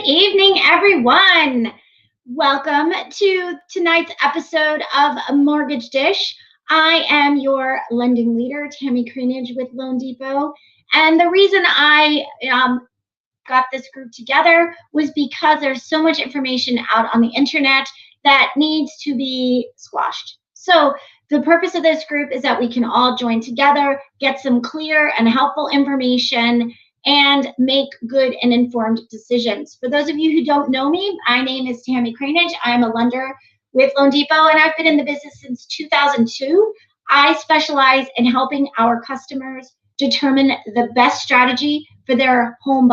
evening, everyone. Welcome to tonight's episode of Mortgage Dish. I am your lending leader, Tammy Creenage with Loan Depot. And the reason I got this group together was because there's so much information out on the internet that needs to be squashed. So the purpose of this group is that we can all join together, get some clear and helpful information, and make good and informed decisions. For those of you who don't know me, my name is Tammy Creenage. I am a lender with Loan Depot, and I've been in the business since 2002. I specialize in helping our customers determine the best strategy for their home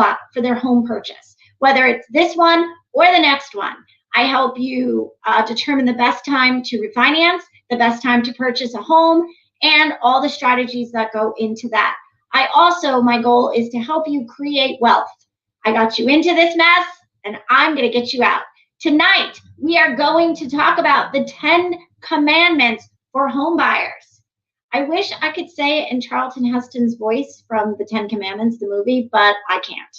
purchase, whether it's this one or the next one. I help you determine the best time to refinance, the best time to purchase a home, and all the strategies that go into that. My goal is to help you create wealth. I got you into this mess, and I'm going to get you out. Tonight, we are going to talk about the 10 commandments for home buyers. I wish I could say it in Charlton Heston's voice from the 10 Commandments, the movie, but I can't.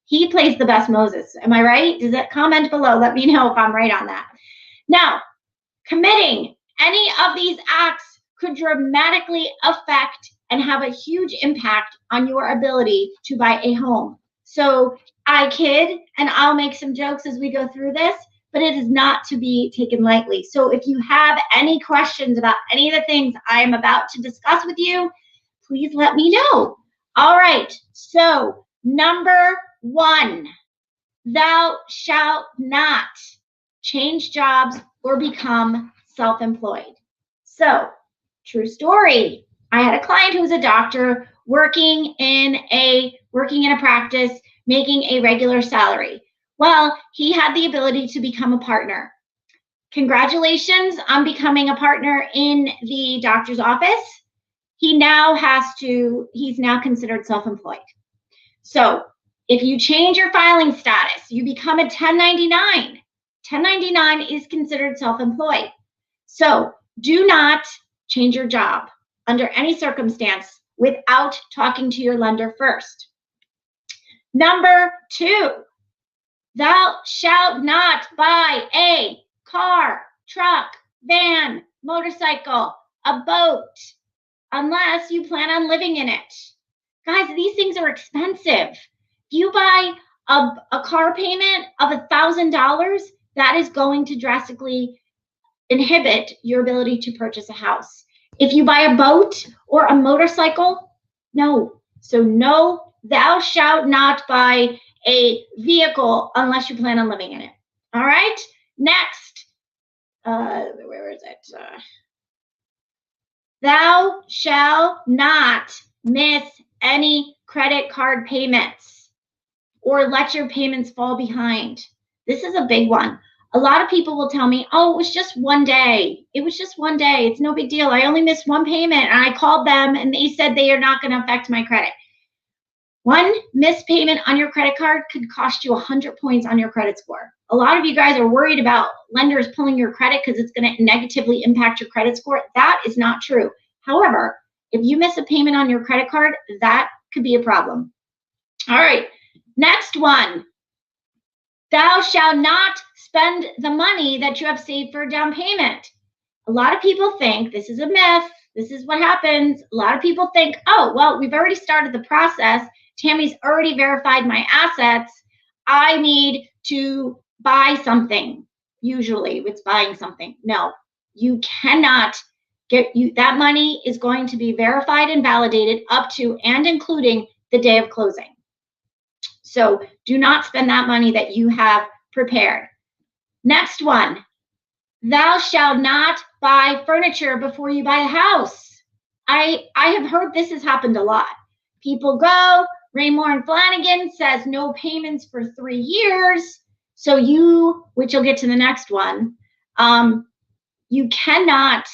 He plays the best Moses. Am I right? Does that comment below? Let me know if I'm right on that. Now, committing any of these acts could dramatically affect and have a huge impact on your ability to buy a home. So I kid, and I'll make some jokes as we go through this, but it is not to be taken lightly. So if you have any questions about any of the things I am about to discuss with you, please let me know. All right, so number 1, thou shalt not change jobs or become self-employed. So, true story. I had a client who was a doctor working in a practice, making a regular salary. Well, he had the ability to become a partner. Congratulations on becoming a partner in the doctor's office. He's now considered self-employed. So if you change your filing status, you become a 1099. 1099 is considered self-employed. So do not change your job under any circumstance without talking to your lender first. Number 2, thou shalt not buy a car, truck, van, motorcycle, a boat, unless you plan on living in it. Guys, these things are expensive. If you buy a car payment of $1,000, that is going to drastically inhibit your ability to purchase a house. If you buy a boat or a motorcycle, no. So no, thou shalt not buy a vehicle unless you plan on living in it. All right, next. Where is it? Thou shalt not miss any credit card payments or let your payments fall behind. This is a big one. A lot of people will tell me, oh, it was just one day. It was just one day. It's no big deal. I only missed one payment, and I called them, and they said they are not going to affect my credit. One missed payment on your credit card could cost you 100 points on your credit score. A lot of you guys are worried about lenders pulling your credit because it's going to negatively impact your credit score. That is not true. However, if you miss a payment on your credit card, that could be a problem. All right, next one. Thou shalt not spend the money that you have saved for a down payment. A lot of people think this is a myth. This is what happens. A lot of people think, oh, well, we've already started the process. Tammy's already verified my assets. I need to buy something. Usually it's buying something. No, you cannot that money is going to be verified and validated up to and including the day of closing. So do not spend that money that you have prepared. Next one, thou shalt not buy furniture before you buy a house. I have heard this has happened a lot. People go, Raymore and Flanagan says no payments for 3 years. So which you'll get to the next one, you cannot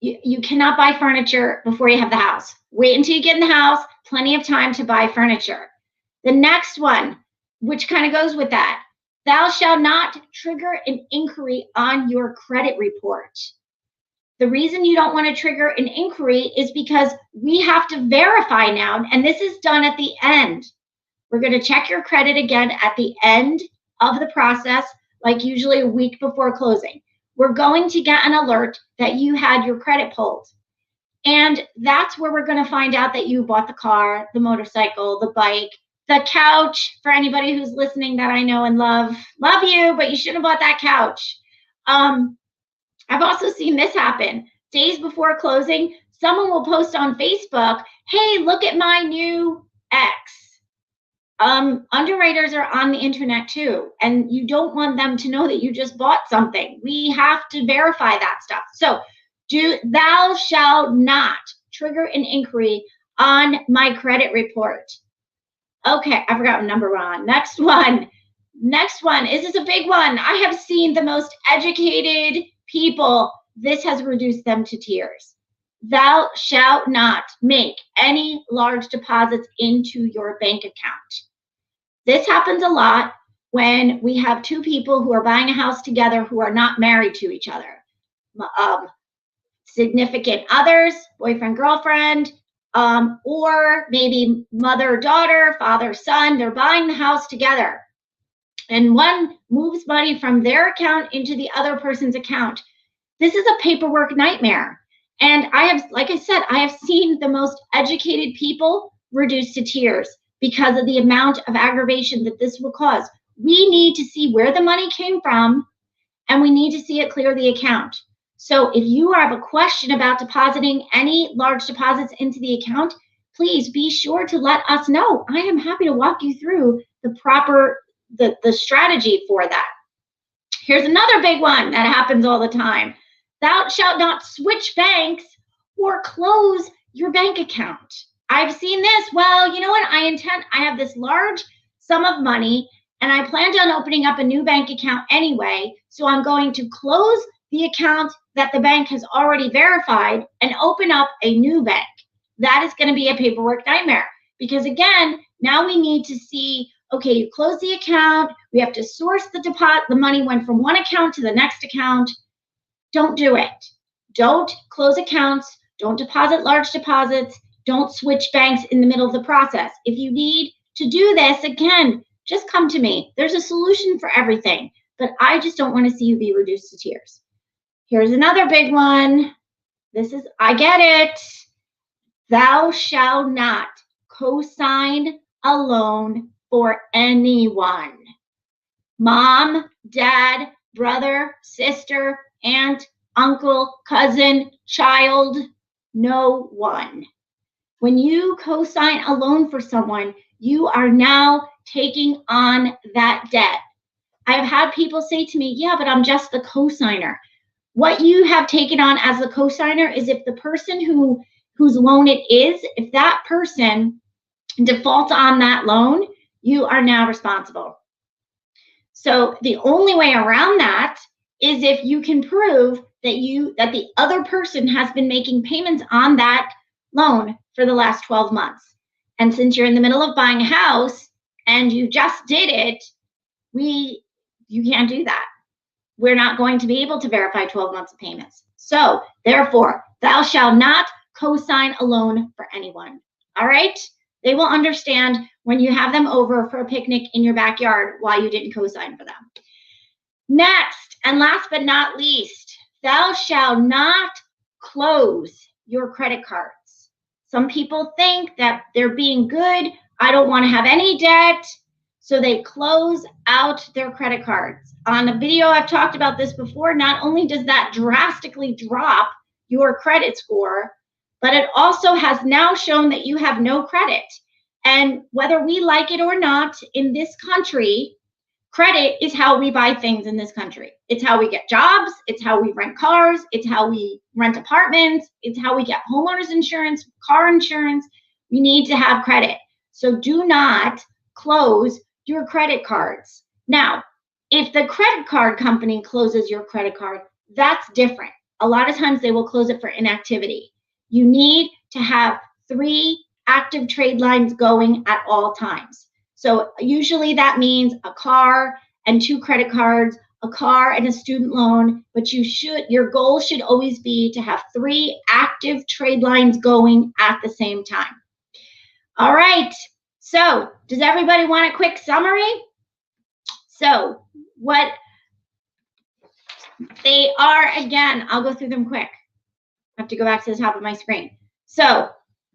buy furniture before you have the house. Wait until you get in the house, plenty of time to buy furniture. The next one, which kind of goes with that, thou shalt not trigger an inquiry on your credit report. The reason you don't want to trigger an inquiry is because we have to verify now, and this is done at the end. We're going to check your credit again at the end of the process, like usually a week before closing, we're going to get an alert that you had your credit pulled. And that's where we're going to find out that you bought the car, the motorcycle, the bike, the couch. For anybody who's listening that I know and love you, but you shouldn't have bought that couch. I've also seen this happen. Days before closing, someone will post on Facebook, hey, look at my new X. Underwriters are on the internet too, and you don't want them to know that you just bought something. We have to verify that stuff. So thou shalt not trigger an inquiry on my credit report. Okay, I forgot what number we're on. Next one. Is this a big one? I have seen the most educated people. This has reduced them to tears. Thou shalt not make any large deposits into your bank account. This happens a lot when we have two people who are buying a house together who are not married to each other. Significant others, boyfriend, girlfriend, or maybe mother, daughter, father, son. They're buying the house together. And one moves money from their account into the other person's account. This is a paperwork nightmare. And like I said, I have seen the most educated people reduced to tears because of the amount of aggravation that this will cause. We need to see where the money came from, and we need to see it clear the account. So if you have a question about depositing any large deposits into the account, please be sure to let us know. I am happy to walk you through the proper the strategy for that. Here's another big one that happens all the time. Thou shalt not switch banks or close your bank account. I've seen this. Well, you know what? I have this large sum of money and I planned on opening up a new bank account anyway. So I'm going to close the account that the bank has already verified and open up a new bank. That is going to be a paperwork nightmare because again, now we need to see, okay, you close the account. We have to source the deposit. The money went from one account to the next account. Don't do it. Don't close accounts. Don't deposit large deposits. Don't switch banks in the middle of the process. If you need to do this, again, just come to me. There's a solution for everything, but I just don't want to see you be reduced to tears. Here's another big one. I get it. Thou shalt not co-sign a loan for anyone. Mom, dad, brother, sister, aunt, uncle, cousin, child, no one. When you co-sign a loan for someone, you are now taking on that debt. I've had people say to me, yeah, but I'm just the co-signer. What you have taken on as the co-signer is if the person whose loan it is, if that person defaults on that loan, you are now responsible. So the only way around that is if you can prove that the other person has been making payments on that loan for the last 12 months. And since you're in the middle of buying a house and you just did it, you can't do that. We're not going to be able to verify 12 months of payments. So therefore, thou shalt not co-sign a loan for anyone. All right? They will understand when you have them over for a picnic in your backyard why you didn't co-sign for them. Next, and last but not least, thou shalt not close your credit cards. Some people think that they're being good. I don't want to have any debt. So they close out their credit cards. On a video, I've talked about this before. Not only does that drastically drop your credit score, but it also has now shown that you have no credit. And whether we like it or not, in this country, credit is how we buy things in this country. It's how we get jobs. It's how we rent cars. It's how we rent apartments. It's how we get homeowners insurance, car insurance. We need to have credit. So do not close your credit cards. Now, if the credit card company closes your credit card, that's different. A lot of times they will close it for inactivity. You need to have 3 active trade lines going at all times. So usually that means a car and 2 credit cards, a car and a student loan, but your goal should always be to have 3 active trade lines going at the same time. All right, so does everybody want a quick summary? So what they are, again, I'll go through them quick. I have to go back to the top of my screen. So,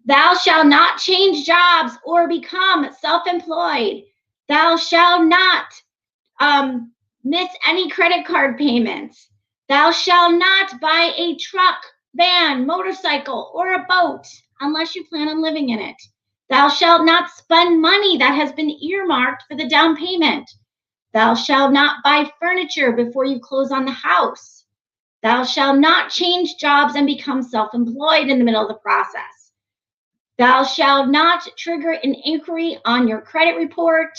thou shalt not change jobs or become self-employed. Thou shalt not miss any credit card payments. Thou shalt not buy a truck, van, motorcycle, or a boat unless you plan on living in it. Thou shalt not spend money that has been earmarked for the down payment. Thou shalt not buy furniture before you close on the house. Thou shalt not change jobs and become self-employed in the middle of the process. Thou shalt not trigger an inquiry on your credit report.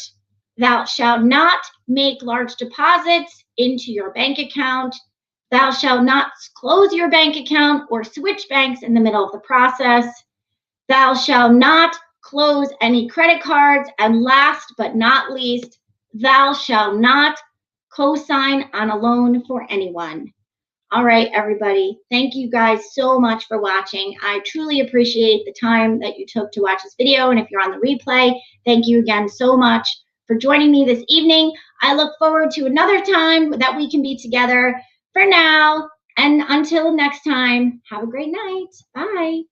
Thou shalt not make large deposits into your bank account. Thou shalt not close your bank account or switch banks in the middle of the process. Thou shalt not close any credit cards. And last but not least, thou shalt not co-sign on a loan for anyone. All right, everybody. Thank you guys so much for watching. I truly appreciate the time that you took to watch this video. And if you're on the replay, thank you again so much for joining me this evening. I look forward to another time that we can be together. For now, and until next time, have a great night. Bye.